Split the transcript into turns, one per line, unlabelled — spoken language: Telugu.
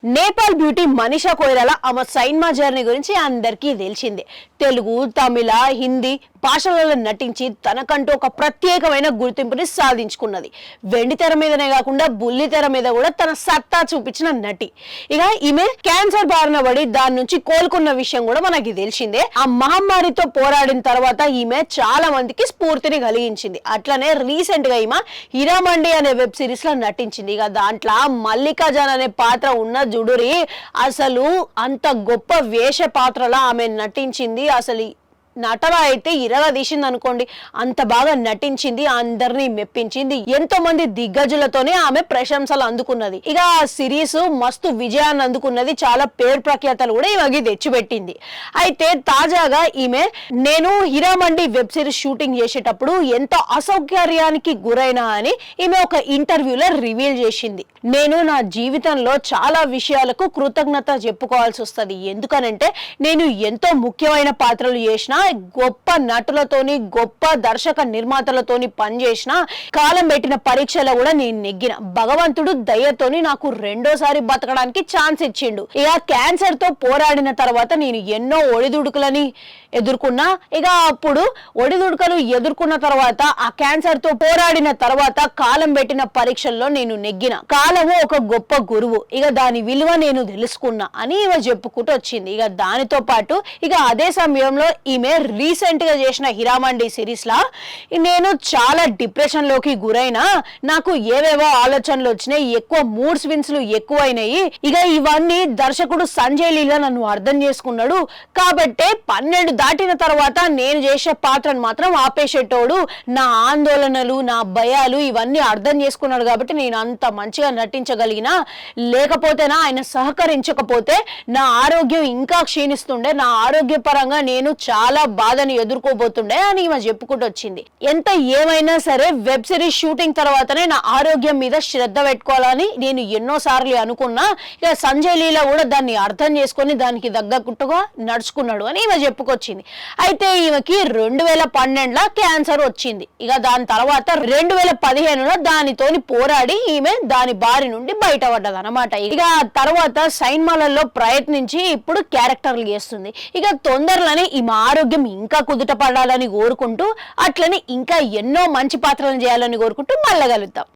నేపాల్ బ్యూటీ మనీషా కొయిరాలా ఆమె సైన్మా జర్నీ గురించి అందరికీ తెలిసిందే. తెలుగు, తమిళ, హిందీ భాషలలో నటించి తనకంటూ ఒక ప్రత్యేకమైన గుర్తింపుని సాధించుకున్నది. వెండి తెర మీదనే కాకుండా బుల్లి తెర మీద కూడా తన సత్తా చూపించిన నటి. ఇక ఈమె క్యాన్సర్ బారిన పడి దాని నుంచి కోలుకున్న విషయం కూడా మనకి తెలిసిందే. ఆ మహమ్మారితో పోరాడిన తర్వాత ఈమె చాలా మందికి స్ఫూర్తిని కలిగించింది. అట్లనే రీసెంట్ గా ఈమె హిరామండి అనే వెబ్ సిరీస్ లో నటించింది. ఇక దాంట్లో మల్లికా జాన్ అనే పాత్ర ఉన్న జుడురి అసలు అంత గొప్ప వేష పాత్రలా ఆమె నటించింది. అసలు నటన అయితే ఇరగదీసింది అనుకోండి, అంత బాగా నటించింది, అందరినీ మెప్పించింది. ఎంతో మంది దిగ్గజులతోనే ఆమె ప్రశంసలు అందుకున్నది. ఇక ఆ సిరీస్ మస్తు విజయాన్ని అందుకున్నది, చాలా పేరు ప్రఖ్యాతలు కూడా ఈమెకి తెచ్చిపెట్టింది. అయితే తాజాగా ఈమె నేను హిరామండి వెబ్ సిరీస్ షూటింగ్ చేసేటప్పుడు ఎంతో అసౌకర్యానికి గురైనా అని ఈమె ఒక ఇంటర్వ్యూలో రివీల్ చేసింది. నేను నా జీవితంలో చాలా విషయాలకు కృతజ్ఞత చెప్పుకోవాల్సి వస్తుంది. ఎందుకనంటే నేను ఎంతో ముఖ్యమైన పాత్రలు చేసిన, గొప్ప నటులతోని, గొప్ప దర్శక నిర్మాతలతోని పనిచేసిన, కాలం పెట్టిన పరీక్షలో కూడా నేను నెగ్గిన. భగవంతుడు దయతోని నాకు రెండోసారి బతకడానికి ఛాన్స్ ఇచ్చిండు. ఇక క్యాన్సర్ తో పోరాడిన తర్వాత నేను ఎన్నో ఒడిదుడుకులని ఎదుర్కొన్నా. ఇక అప్పుడు ఒడిదుడుకలు ఎదుర్కొన్న తర్వాత ఆ క్యాన్సర్ తో పోరాడిన తర్వాత కాలం పెట్టిన పరీక్షల్లో నేను నెగ్గిన. కాలము ఒక గొప్ప గురువు, ఇక దాని విలువ నేను తెలుసుకున్నా అని ఈమె చెప్పుకుంటూ వచ్చింది. ఇక దానితో పాటు ఇక అదే సమయంలో ఈమె రీసెంట్ గా చేసిన హిరామండి సిరీస్ లా నేను చాలా డిప్రెషన్ లోకి గురైనా, నాకు ఏవేవో ఆలోచనలు వచ్చినాయి, ఎక్కువ మూడ్ స్వింగ్స్ ఎక్కువైనాయి. ఇక ఇవన్నీ దర్శకుడు సంజయ్ లీలా నన్ను అర్థం చేసుకున్నాడు. కాబట్టే 12 దాటిన తర్వాత నేను చేసే పాత్రను మాత్రం ఆపేసేటోడు. నా ఆందోళనలు, నా భయాలు ఇవన్నీ అర్థం చేసుకున్నాడు కాబట్టి నేను అంత మంచిగా నటించగలిగినా. లేకపోతేనా ఆయన సహకరించకపోతే నా ఆరోగ్యం ఇంకా క్షీణిస్తుండే, నా ఆరోగ్య పరంగా నేను చాలా బాధని ఎదుర్కోబోతుండే అని ఈమె చెప్పుకుంటూ వచ్చింది. ఎంత ఏమైనా సరే వెబ్ సిరీస్ షూటింగ్ తర్వాతనే నా ఆరోగ్యం మీద శ్రద్ధ పెట్టుకోవాలని నేను ఎన్నో సార్లు అనుకున్నా. ఇక సంజయ్ లీలా కూడా దాన్ని అర్థం చేసుకొని దానికి తగ్గట్టుగా నడుచుకున్నాడు అని ఈమె చెప్పుకొచ్చింది. అయితే ఈమెకి 2012లో క్యాన్సర్ వచ్చింది. ఇక దాని తర్వాత 2015లో దానితోని పోరాడి ఈమె దాని బారి నుండి బయటపడ్డది అనమాట. ఇక తర్వాత సైన్మాలలో ప్రయత్నించి ఇప్పుడు క్యారెక్టర్లు చేస్తుంది. ఇక తొందరలోనే ఈమె ఆరోగ్యం ఇంకా కుదుట పడాలని కోరుకుంటూ, అట్లనే ఇంకా ఎన్నో మంచి పాత్రలు చేయాలని కోరుకుంటూ మళ్ళా కలుద్దాం.